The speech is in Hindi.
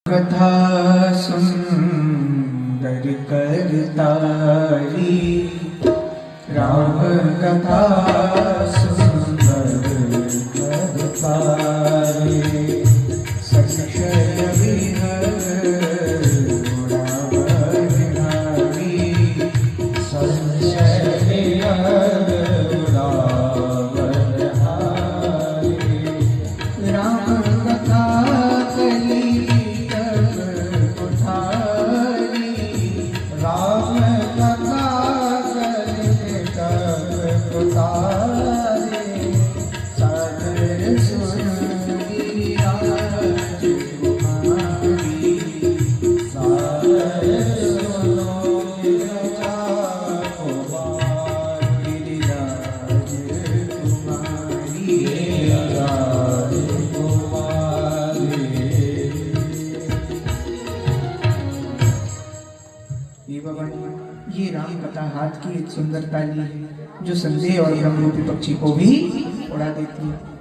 कथा सुंदर करतारी, राम कथा सुंदर करतारी, संशय विहर उड़ावनारी, संशय विहर उड़ावनारी, राम कथा कली राम कथा उतारे, सागर सुनी राज कुमारी, सागर सुनो कुमार गिरिराज कुमारी, राजकुमारी। ये भगवान, ये राम कथा हाथ की एक सुंदर ताली है जो संदेह और ब्रह्म रूपी पक्षी को भी उड़ा देती है।